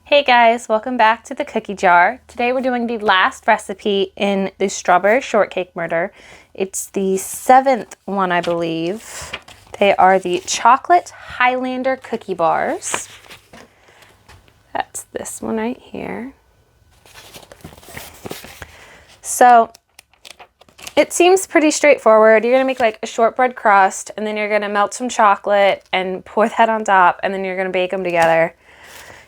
Hey guys, welcome back to the cookie jar. Today we're doing the last recipe in the Strawberry Shortcake Murder. It's the 7th one, I believe. They are the chocolate Highlander cookie bars. That's this one right here. So it seems pretty straightforward. You're gonna make like a shortbread crust, and then you're gonna melt some chocolate and pour that on top, and then you're gonna bake them together.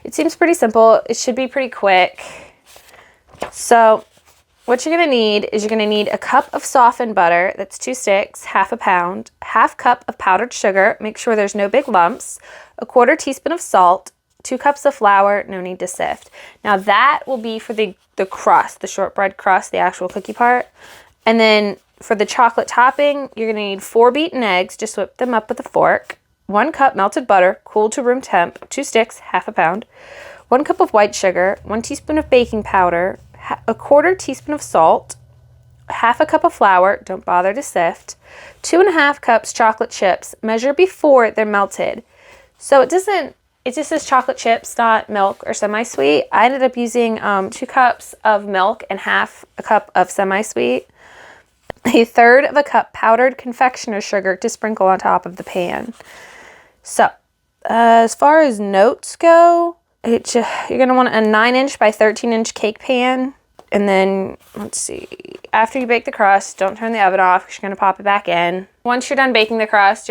It seems pretty simple. It should be pretty quick. So what you're gonna need is you're gonna need a cup of softened butter. That's 2 sticks, half a pound, half cup of powdered sugar. Make sure there's no big lumps, a 1/4 teaspoon of salt, 2 cups of flour, no need to sift. Now that will be for the crust, the shortbread crust, the actual cookie part. And then for the chocolate topping, you're gonna need 4 beaten eggs. Just whip them up with a fork. 1 cup melted butter, cooled to room temp, 2 sticks, half a pound, 1 cup of white sugar, 1 teaspoon of baking powder, a 1/4 teaspoon of salt, half a cup of flour, don't bother to sift, 2.5 cups chocolate chips. Measure before they're melted. So it just says chocolate chips, not milk or semi-sweet. I ended up using 2 cups of milk and half a cup of semi-sweet. 1/3 cup powdered confectioner's sugar to sprinkle on top of the pan. So, as far as notes go, you're going to want a 9-inch by 13-inch cake pan. And then, let's see, after you bake the crust, don't turn the oven off because you're going to pop it back in. Once you're done baking the crust,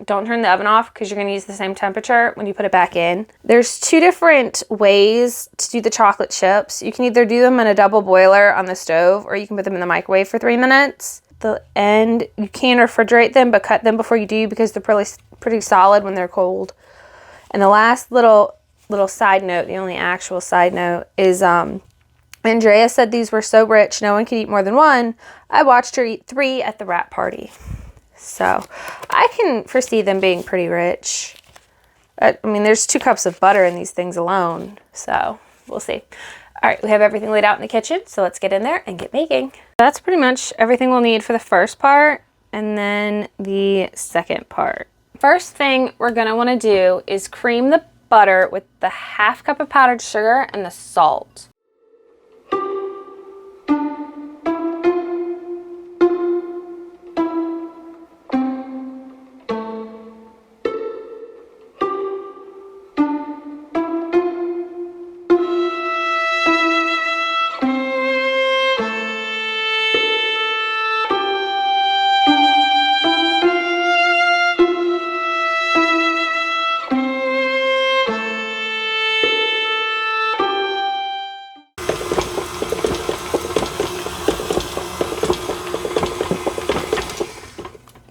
don't turn the oven off because you're going to use the same temperature when you put it back in. There's 2 different ways to do the chocolate chips. You can either do them in a double boiler on the stove, or you can put them in the microwave for 3 minutes. The end, you can refrigerate them, but cut them before you do because they're pretty solid when they're cold. And the last little side note, the only actual side note, is Andrea said these were so rich no one could eat more than one. I watched her eat 3 at the wrap party. So I can foresee them being pretty rich. I mean, there's 2 cups of butter in these things alone, so we'll see. All right, we have everything laid out in the kitchen, so let's get in there and get making. That's pretty much everything we'll need for the first part, and then the second part. First thing we're gonna wanna do is cream the butter with the half cup of powdered sugar and the salt.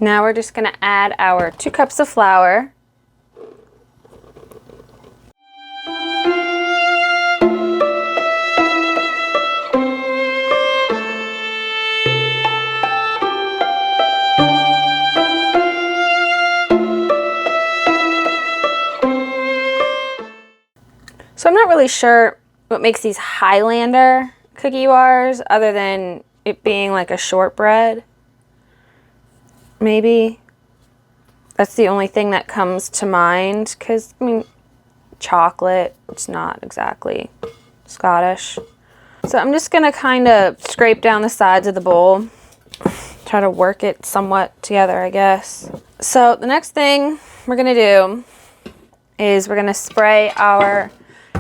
Now we're just gonna add our 2 cups of flour. So I'm not really sure what makes these Highlander cookie bars other than it being like a shortbread. Maybe that's the only thing that comes to mind, because I mean, chocolate, it's not exactly Scottish. So I'm just gonna kind of scrape down the sides of the bowl, try to work it somewhat together, I guess. So the next thing we're gonna do is we're gonna spray our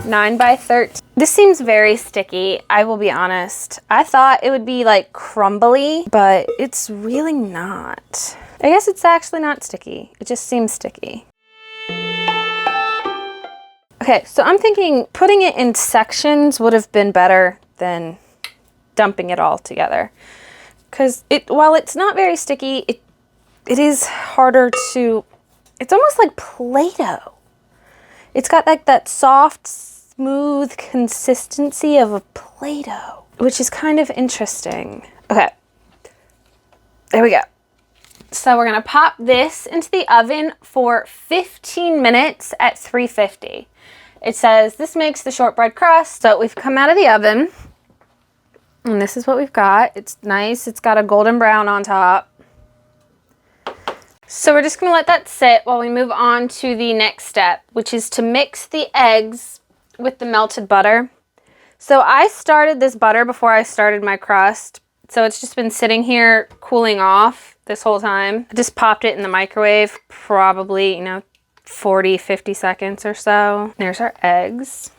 9 by 13. This seems very sticky, I will be honest. I thought it would be like crumbly, but it's really not. I guess it's actually not sticky. It just seems sticky. Okay, so I'm thinking putting it in sections would have been better than dumping it all together. Because while it's not very sticky, it is harder to, it's almost like Play-Doh. It's got like that soft, smooth consistency of a Play-Doh, which is kind of interesting. Okay, there we go. So we're gonna pop this into the oven for 15 minutes at 350. It says this makes the shortbread crust. So we've come out of the oven, and this is what we've got. It's nice, it's got a golden brown on top. So we're just gonna let that sit while we move on to the next step, which is to mix the eggs with the melted butter. So I started this butter before I started my crust. So it's just been sitting here cooling off this whole time. I just popped it in the microwave, probably, 40, 50 seconds or so. There's our eggs.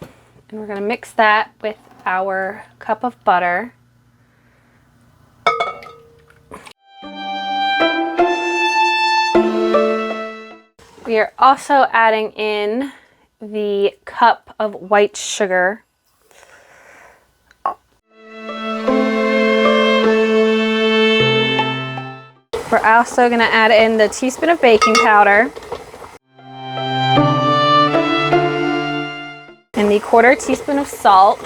And we're gonna mix that with our cup of butter. We are also adding in the cup of white sugar. We're also going to add in the teaspoon of baking powder and the 1/4 teaspoon of salt.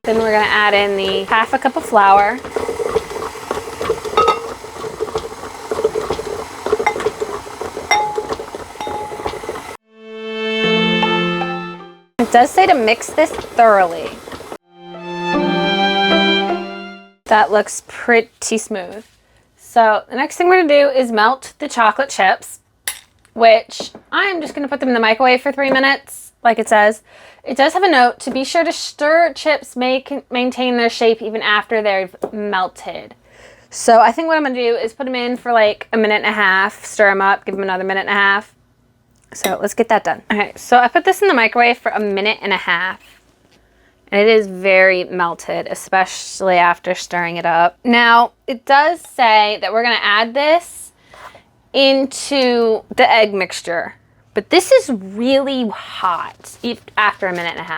Then we're going to add in the 1/2 cup of flour. It does say to mix this thoroughly. That looks pretty smooth. So the next thing we're gonna do is melt the chocolate chips, which I'm just gonna put them in the microwave for 3 minutes, like it says. It does have a note to be sure to stir chips maintain their shape even after they've melted. So I think what I'm gonna do is put them in for like 1.5 minutes, stir them up, give them another 1.5 minutes. So let's get that done. Okay, so I put this in the microwave for 1.5 minutes. And it is very melted, especially after stirring it up. Now, it does say that we're gonna add this into the egg mixture, but this is really hot after 1.5 minutes.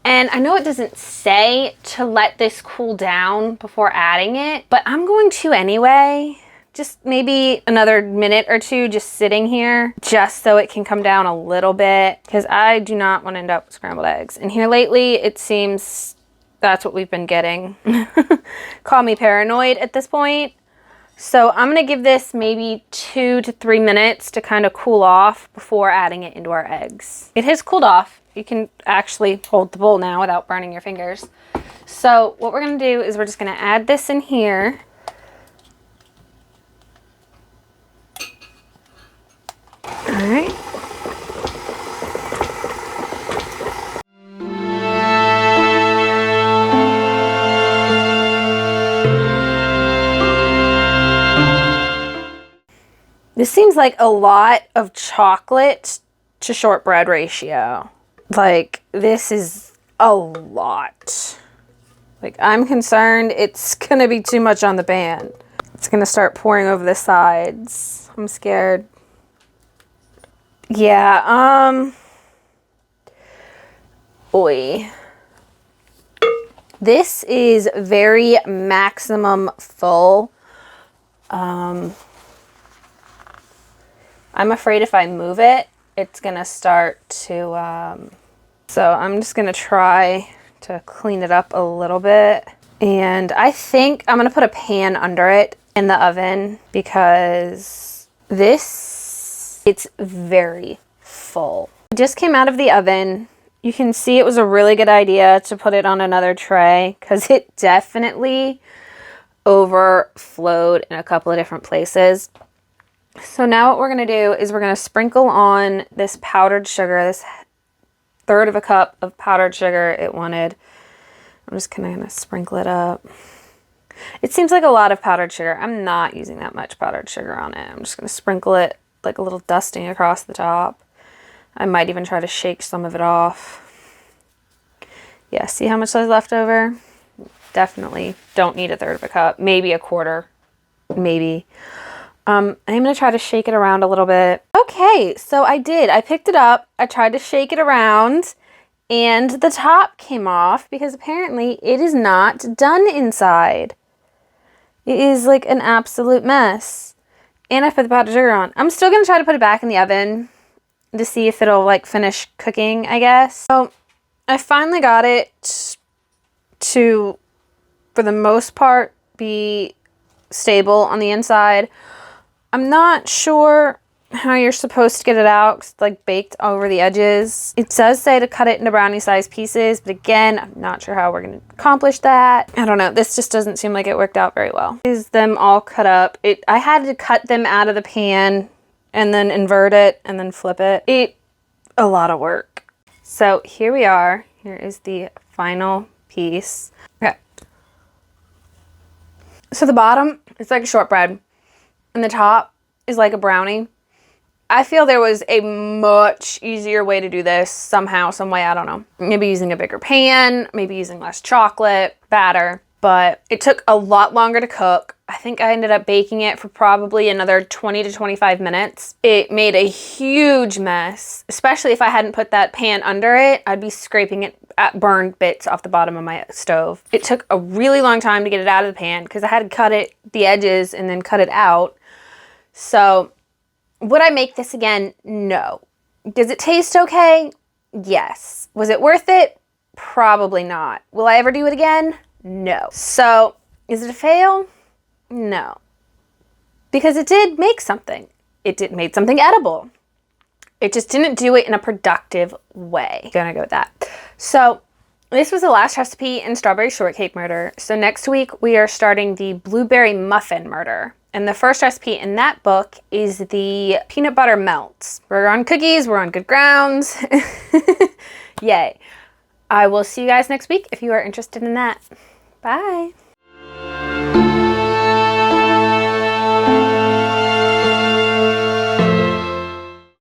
And I know it doesn't say to let this cool down before adding it, but I'm going to anyway. Just maybe another minute or two just sitting here just so it can come down a little bit, because I do not want to end up with scrambled eggs. And here lately, it seems that's what we've been getting. Call me paranoid at this point. So I'm going to give this maybe 2 to 3 minutes to kind of cool off before adding it into our eggs. It has cooled off. You can actually hold the bowl now without burning your fingers. So what we're going to do is we're just going to add this in here. All right. This seems like a lot of chocolate to shortbread ratio. Like, this is a lot. Like, I'm concerned it's gonna be too much on the pan. It's gonna start pouring over the sides. I'm scared. Yeah, boy. This is very maximum full. I'm afraid if I move it, it's gonna start to, so I'm just gonna try to clean it up a little bit. And I think I'm gonna put a pan under it in the oven because it's very full. It just came out of the oven. You can see it was a really good idea to put it on another tray because it definitely overflowed in a couple of different places. So now what we're going to do is we're going to sprinkle on this powdered sugar, this 1/3 cup of powdered sugar it wanted. I'm just going to sprinkle it up. It seems like a lot of powdered sugar. I'm not using that much powdered sugar on it. I'm just going to sprinkle it like a little dusting across the top. I might even try to shake some of it off. Yeah, see how much is left over? Definitely don't need 1/3 cup, maybe 1/4, maybe. I'm going to try to shake it around a little bit. Okay, so I did. I picked it up. I tried to shake it around and the top came off because apparently it is not done inside. It is like an absolute mess. And I put the powdered sugar on. I'm still going to try to put it back in the oven to see if it'll like finish cooking, I guess. So I finally got it to, for the most part, be stable on the inside. I'm not sure how you're supposed to get it out 'cause it's like baked over the edges. It does say to cut it into brownie sized pieces, but again, I'm not sure how we're going to accomplish that. I don't know. This just doesn't seem like it worked out very well. Is them all cut up. I had to cut them out of the pan and then invert it and then flip it. A lot of work. So here we are. Here is the final piece. Okay. So the bottom is like a shortbread and the top is like a brownie. I feel there was a much easier way to do this somehow, some way, I don't know. Maybe using a bigger pan, maybe using less chocolate, batter, but it took a lot longer to cook. I think I ended up baking it for probably another 20 to 25 minutes. It made a huge mess, especially if I hadn't put that pan under it. I'd be scraping it at burned bits off the bottom of my stove. It took a really long time to get it out of the pan because I had to cut it, the edges, and then cut it out. So would I make this again? No. Does it taste okay? Yes. Was it worth it? Probably not. Will I ever do it again? No. So, is it a fail? No. Because it did make something. It made something edible. It just didn't do it in a productive way. Gonna go with that. So, this was the last recipe in Strawberry Shortcake Murder. So next week we are starting the Blueberry Muffin Murder. And the first recipe in that book is the peanut butter melts. We're on cookies, we're on good grounds. Yay. I will see you guys next week if you are interested in that. Bye.